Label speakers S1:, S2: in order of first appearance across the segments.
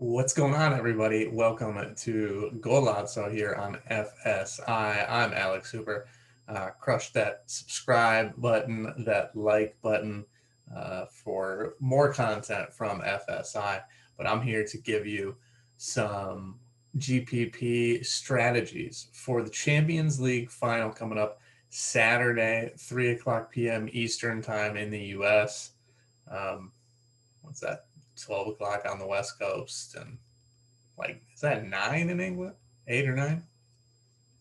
S1: What's going on, everybody? Welcome to GOALAZO here on FSI. I'm Alex Hooper. Crush that subscribe button, that like button for more content from FSI. But I'm here to give you some GPP strategies for the Champions League final coming up Saturday, 3 o'clock p.m. Eastern time in the U.S. What's that? 12 o'clock on the West Coast, and is that 9 in England? 8 or 9?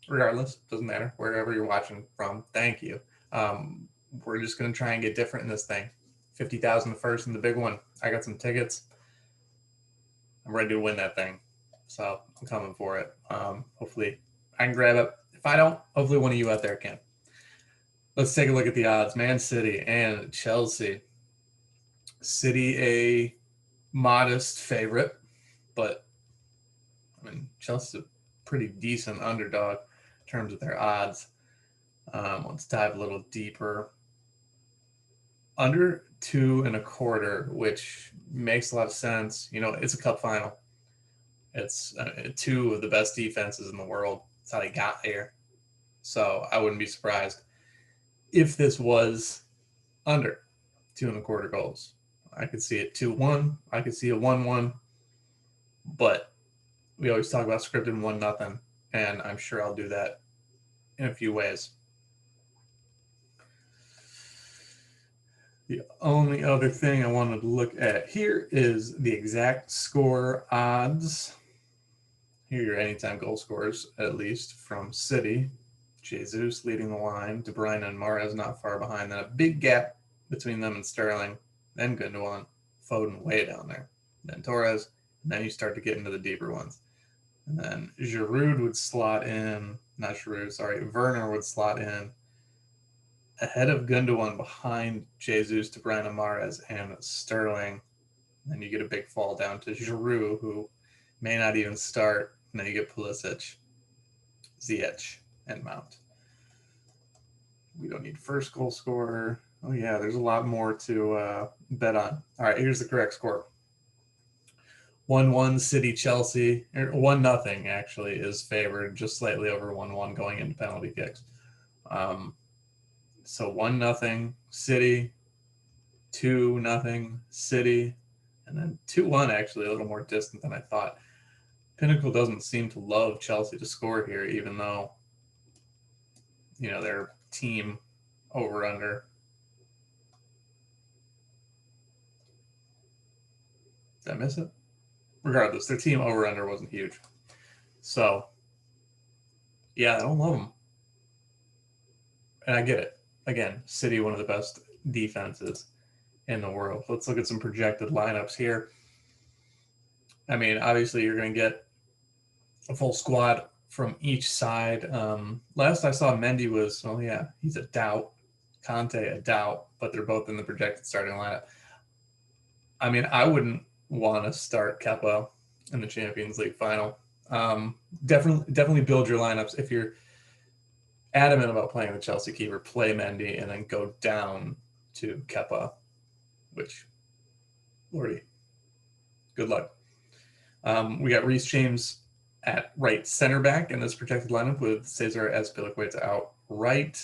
S1: Regardless, doesn't matter. Wherever you're watching from, thank you. We're just going to try and get different in this thing. 50,000 the first and the big one. I got some tickets. I'm ready to win that thing. So I'm coming for it. Hopefully I can grab it. If I don't, hopefully one of you out there can. Let's take a look at the odds. Man City and Chelsea. City a modest favorite, but I mean, Chelsea's a pretty decent underdog in terms of their odds. Let's dive a little deeper. Under 2.25, which makes a lot of sense. You know, it's a cup final. It's two of the best defenses in the world. That's how they got there. So I wouldn't be surprised if this was under 2.25 goals. I could see it 2-1. I could see a 1-1. But we always talk about scripted 1-0, and I'm sure I'll do that in a few ways. The only other thing I wanted to look at here is the exact score odds. Here are your anytime goal scorers, at least from City. Jesus leading the line. De Bruyne and Mahrez not far behind. Then a big gap between them and Sterling. Then Gundogan, Foden way down there. Then Torres. And then you start to get into the deeper ones. And then Giroud would slot in. Not Giroud, sorry. Werner would slot in ahead of Gundogan, behind Jesus, De Bruyne, Mahrez, and Sterling. And then you get a big fall down to Giroud, who may not even start. And then you get Pulisic, Ziyech, and Mount. We don't need first goal scorer. Oh, yeah, there's a lot more to bet on. All right, here's the correct score. 1-1 City Chelsea. 1-0 actually is favored, just slightly over 1-1 going into penalty kicks. So 1-0 City, 2-0 City, and then 2-1 actually a little more distant than I thought. Pinnacle doesn't seem to love Chelsea to score here, even though, you know, their team over-under. Did I miss it? Regardless, their team over-under wasn't huge. So, yeah, I don't love them. And I get it. Again, City, one of the best defenses in the world. Let's look at some projected lineups here. I mean, obviously, you're going to get a full squad from each side. Last I saw, Mendy was, oh, yeah, he's a doubt. Conte, a doubt, but they're both in the projected starting lineup. I mean, I wouldn't want to start Kepa in the Champions League final. Definitely build your lineups. If you're adamant about playing the Chelsea keeper, play Mendy and then go down to Kepa, which, Lordy, good luck. We got Reece James at right center back in this projected lineup with Cesar Azpilicueta out right.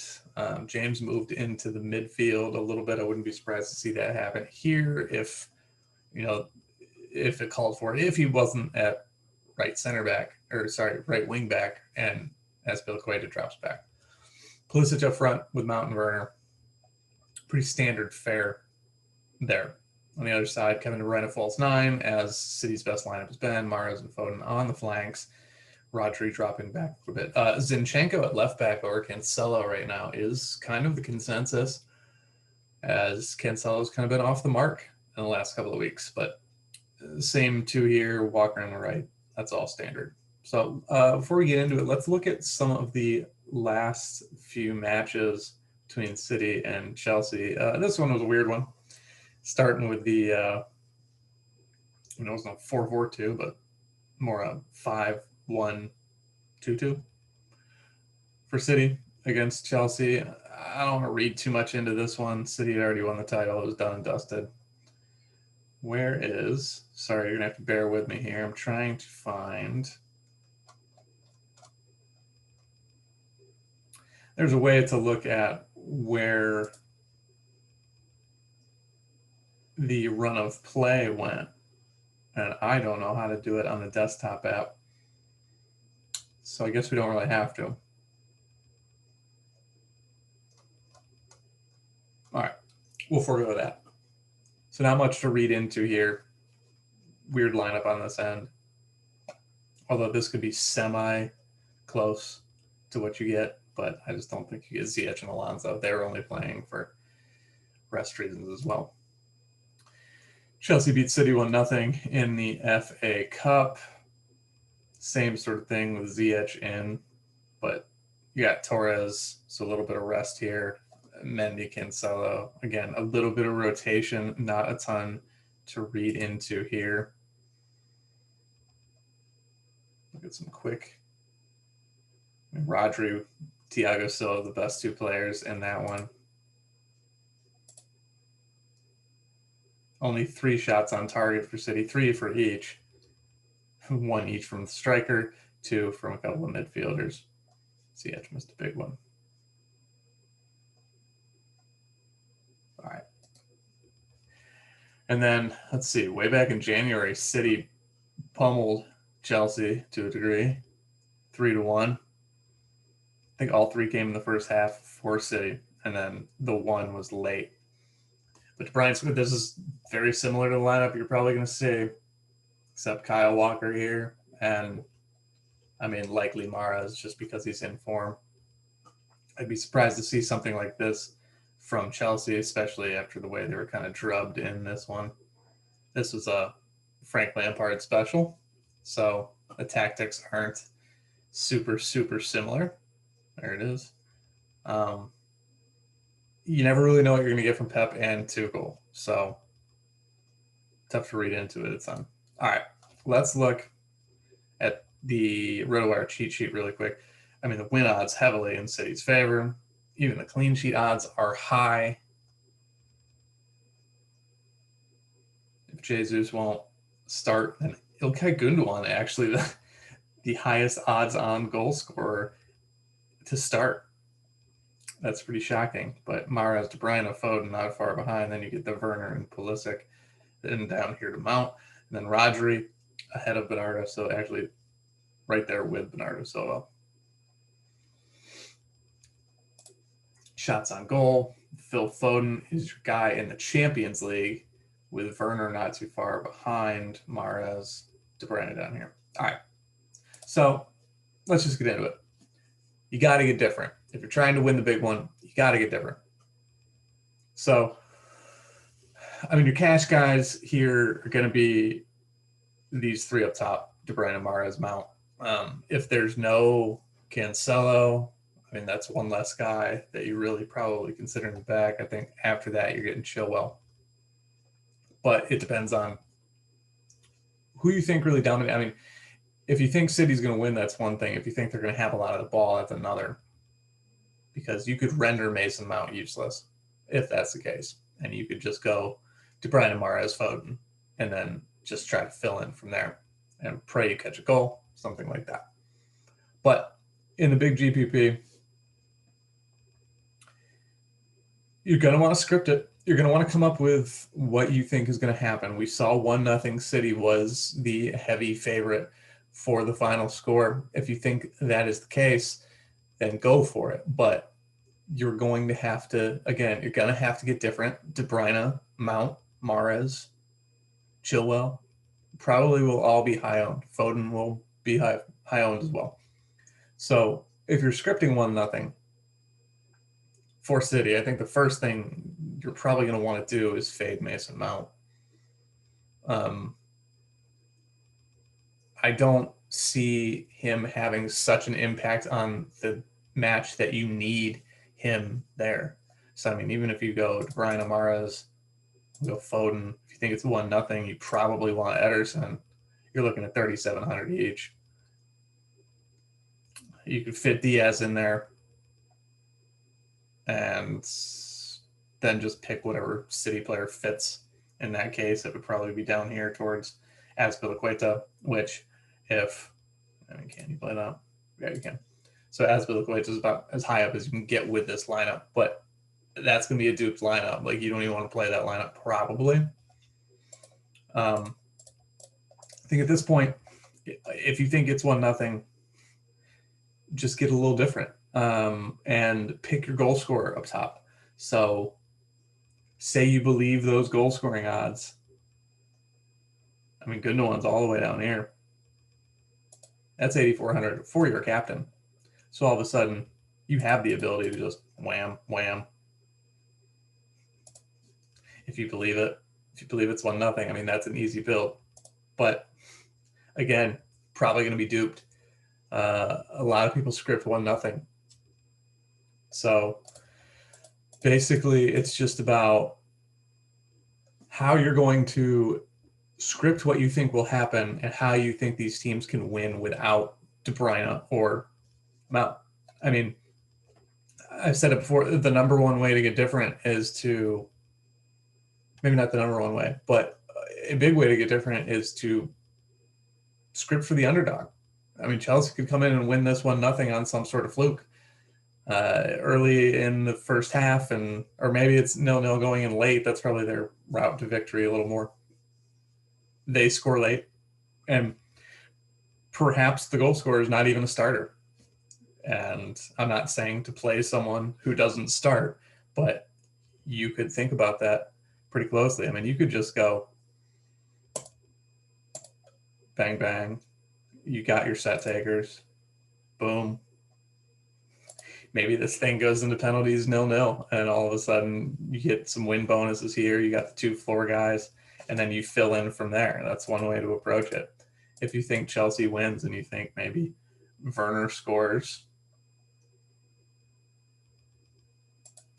S1: James moved into the midfield a little bit. I wouldn't be surprised to see that happen here if it called for it. If he wasn't at right center back, right wing back, and Azpilicueta drops back. Pulisic up front with Mount and Werner. Pretty standard fare there. On the other side, Kevin De Bruyne false 9, as City's best lineup has been. Mahrez and Foden on the flanks. Rodri dropping back a bit. Zinchenko at left back over Cancelo right now is kind of the consensus, as Cancelo's kind of been off the mark in the last couple of weeks. But same two here, Walker on the right. That's all standard. So before we get into it, let's look at some of the last few matches between City and Chelsea. This one was a weird one. Starting with the, it was not 4-4-2, but more a 5-1-2-2 for City against Chelsea. I don't want to read too much into this one. City had already won the title. It was done and dusted. Where is, sorry, you're going to have to bear with me here. I'm trying to find, there's a way to look at where the run of play went, and I don't know how to do it on the desktop app. So I guess we don't really have to. All right, we'll forego that. So not much to read into here. Weird lineup on this end. Although this could be semi-close to what you get, but I just don't think you get Ziyech and Alonso. They're only playing for rest reasons as well. Chelsea beat City 1-0 in the FA Cup. Same sort of thing with Ziyech in, but you got Torres, so a little bit of rest here. Mendy, Cancelo. Again, a little bit of rotation, not a ton to read into here. Look at some quick. Rodri, Thiago Silva, the best two players in that one. Only 3 shots on target for City, 3 for each. 1 each from the striker, 2 from a couple of midfielders. Ziyech missed a big one. All right. And then, let's see, way back in January, City pummeled Chelsea to a degree, 3-1. I think all 3 came in the first half for City, and then the 1 was late. But De Bruyne's, this is very similar to the lineup you're probably going to see, except Kyle Walker here, and I mean, likely Mahrez just because he's in form. I'd be surprised to see something like this from Chelsea, especially after the way they were kind of drubbed in this one. This was a Frank Lampard special, so the tactics aren't super similar. There it is. You never really know what you're going to get from Pep and Tuchel, so tough to read into it a ton. All right, let's look at the RotoWire cheat sheet really quick. I mean, the win odds heavily in City's favor. Even the clean sheet odds are high. If Jesus won't start, then Ilkay Gundogan actually the highest odds on goal scorer to start. That's pretty shocking. But Mahrez, De Bruyne, Foden not far behind. Then you get the Werner and Pulisic. Then down here to Mount. And then Rodri ahead of Bernardo. So actually right there with Bernardo Silva. Shots on goal. Phil Foden is your guy in the Champions League with Werner not too far behind. Mahrez, De Bruyne down here. All right. So let's just get into it. You got to get different. If you're trying to win the big one, you got to get different. So, I mean, your cash guys here are going to be these 3 up top, De Bruyne, Mahrez, Mount. If there's no Cancelo, I mean, that's one less guy that you really probably consider in the back. I think after that, you're getting Chilwell. But it depends on who you think really dominates. I mean, if you think City's going to win, that's one thing. If you think they're going to have a lot of the ball, that's another. Because you could render Mason Mount useless if that's the case. And you could just go De Bruyne, Mahrez, Foden, and then just try to fill in from there and pray you catch a goal, something like that. But in the big GPP, you're going to want to script it. You're going to want to come up with what you think is going to happen. We saw 1-0 City was the heavy favorite for the final score. If you think that is the case, then go for it. But you're going to have to, again, you're going to have to get different. De Bruyne, Mount, Mahrez, Chilwell probably will all be high owned. Foden will be high owned as well. So if you're scripting 1-0 for City, I think the first thing you're probably going to want to do is fade Mason Mount. I don't see him having such an impact on the match that you need him there. So, I mean, even if you go to Brian Mahrez, go Foden, if you think it's 1-0, you probably want Ederson. You're looking at 3,700 each. You could fit Diaz in there and then just pick whatever City player fits In that case, it would probably be down here towards Azpilicueta, which if, I mean, can you play that? Yeah, you can. So Azpilicueta is about as high up as you can get with this lineup, but that's going to be a duped lineup. Like, you don't even want to play that lineup, probably. I think at this point, if you think it's 1-0, just get a little different and pick your goal scorer up top. So say you believe those goal scoring odds. I mean, Gundogan's all the way down here. That's 8,400 for your captain. So all of a sudden, you have the ability to just wham, wham. If you believe it, if you believe it's 1-0, I mean, that's an easy build. But again, probably going to be duped. A lot of people script 1-0. So basically, it's just about how you're going to script what you think will happen and how you think these teams can win without De Bruyne or Mount. I mean, I've said it before, the number one way to get different is to, maybe not the number one way, but a big way to get different is to script for the underdog. I mean, Chelsea could come in and win this 1-0 on some sort of fluke early in the first half, or maybe it's 0-0 going in late. That's probably their route to victory a little more. They score late, and perhaps the goal scorer is not even a starter. And I'm not saying to play someone who doesn't start, but you could think about that pretty closely. I mean, you could just go bang, bang. You got your set takers. Boom. Maybe this thing goes into penalties 0-0, and all of a sudden you get some win bonuses here. You got the 2 floor guys, and then you fill in from there. That's one way to approach it. If you think Chelsea wins and you think maybe Werner scores,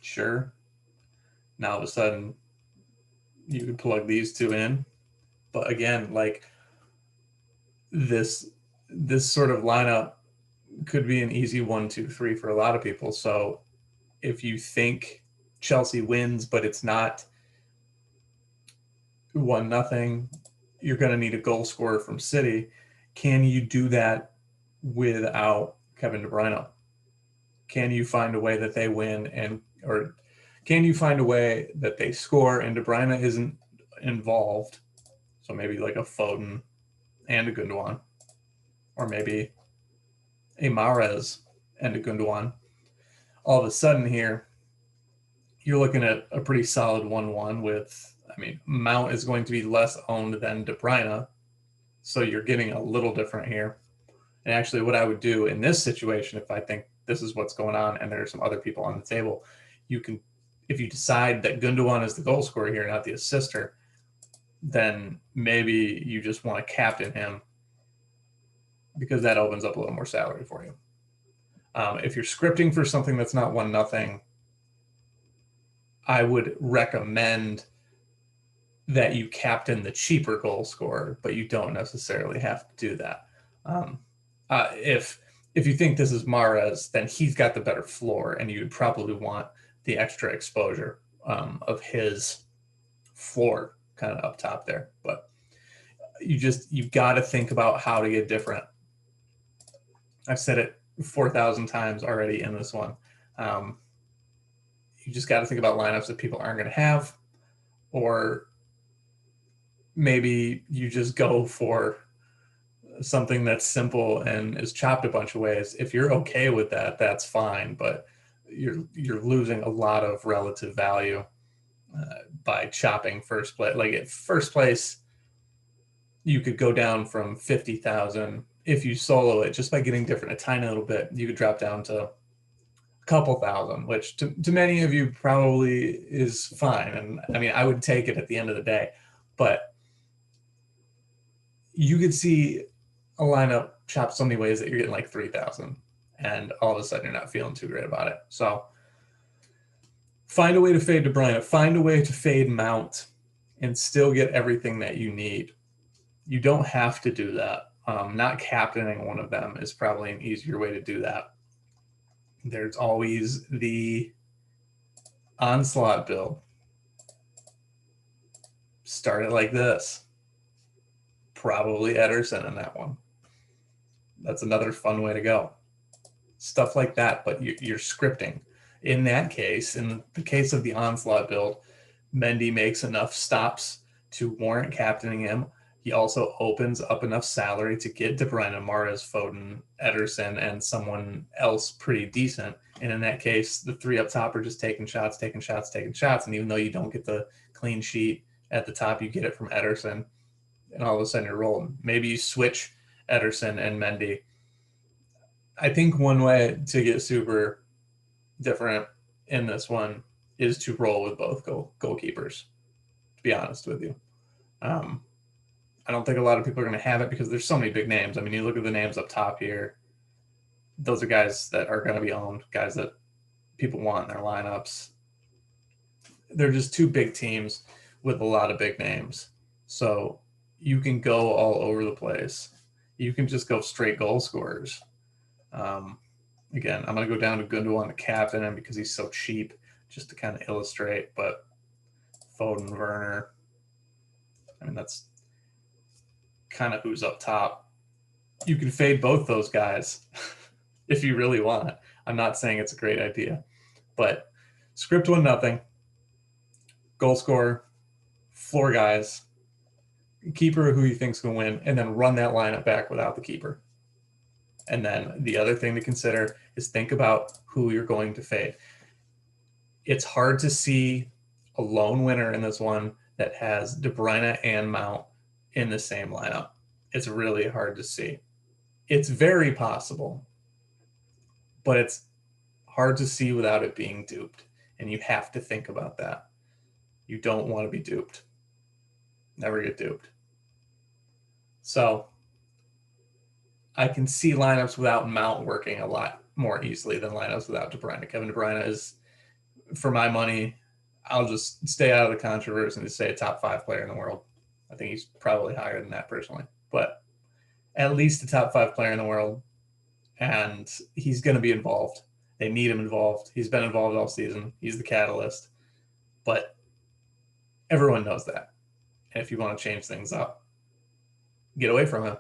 S1: sure. Now all of a sudden you could plug these 2 in. But again, like this sort of lineup could be an easy 1-2-3 for a lot of people. So if you think Chelsea wins, but it's not 1-0, you're going to need a goal scorer from City. Can you do that without Kevin De Bruyne? Can you find a way that they win, or can you find a way that they score and De Bruyne isn't involved? So maybe like a Foden and a Gundogan, or maybe a Mahrez and a Gundogan. All of a sudden here, you're looking at a pretty solid 1-1 with, I mean, Mount is going to be less owned than De Bruyne, so you're getting a little different here. And actually what I would do in this situation, if I think this is what's going on and there are some other people on the table, you can, if you decide that Gundogan is the goal scorer here, not the assister, then maybe you just want to captain him because that opens up a little more salary for you. If you're scripting for something that's not 1-0, I would recommend that you captain the cheaper goal scorer, but you don't necessarily have to do that. If you think this is Mahrez, then he's got the better floor, and you would probably want the extra exposure of his floor kind of up top there. But you've got to think about how to get different. I've said it 4,000 times already in this one. You just got to think about lineups that people aren't going to have, or maybe you just go for something that's simple and is chopped a bunch of ways. If you're okay with that, that's fine, but you're losing a lot of relative value by chopping first place. Like at first place, you could go down from 50,000 if you solo it just by getting different a tiny little bit. You could drop down to a couple thousand, which to many of you probably is fine. And I mean, I would take it at the end of the day, but you could see a lineup chopped so many ways that you're getting like 3,000, and all of a sudden you're not feeling too great about it. So find a way to fade De Bruyne, find a way to fade Mount, and still get everything that you need. You don't have to do that. Not captaining one of them is probably an easier way to do that. There's always the onslaught build. start it like this. Probably Ederson in that one. That's another fun way to go. Stuff like that, but you're scripting. In that case, in the case of the Onslaught build, Mendy makes enough stops to warrant captaining him. He also opens up enough salary to get De Bruyne, Mahrez, Foden, Ederson, and someone else pretty decent. And in that case, the three up top are just taking shots. And even though you don't get the clean sheet at the top, you get it from Ederson. And all of a sudden you're rolling. Maybe you switch Ederson and Mendy. I think one way to get super different in this one is to roll with both goalkeepers, to be honest with you. I don't think a lot of people are going to have it because there's so many big names. I mean, you look at the names up top here. Those are guys that are going to be owned, guys that people want in their lineups. They're just two big teams with a lot of big names. So you can go all over the place. You can just go straight goal scorers. Again, I'm going to go down to Gundogan, the captain, and because he's so cheap, just to kind of illustrate. But Foden, Werner, I mean, that's kind of who's up top. You can fade both those guys if you really want. I'm not saying it's a great idea, but script 1-0, goal scorer, floor guys, keeper who you think's going to win, and then run that lineup back without the keeper. And then the other thing to consider is think about who you're going to fade. It's hard to see a lone winner in this one that has De Bruyne and Mount in the same lineup. It's really hard to see. It's very possible, but it's hard to see without it being duped. And you have to think about that. You don't want to be duped. Never get duped. So I can see lineups without Mount working a lot more easily than lineups without De Bruyne. Kevin De Bruyne is, for my money, I'll just stay out of the controversy and just say a top 5 player in the world. I think he's probably higher than that personally, but at least a top 5 player in the world. And he's going to be involved. They need him involved. He's been involved all season. He's the catalyst, but everyone knows that. And if you want to change things up, get away from him.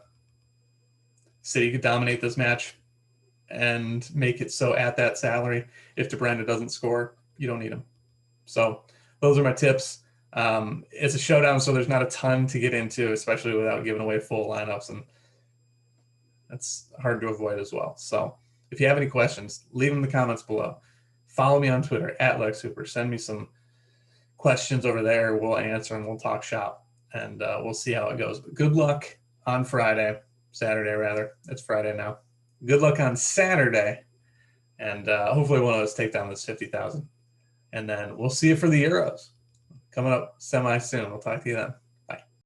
S1: City could dominate this match and make it so at that salary, if De Bruyne doesn't score, you don't need him. So those are my tips. It's a showdown, so there's not a ton to get into, especially without giving away full lineups, and that's hard to avoid as well. So if you have any questions, leave them in the comments below. Follow me on Twitter @LexHooper. Send me some questions over there. We'll answer and we'll talk shop, and we'll see how it goes. But good luck on Saturday rather. It's Friday now. Good luck on Saturday, and hopefully one of us take down this 50,000. And then we'll see you for the Euros coming up semi soon. We'll talk to you then.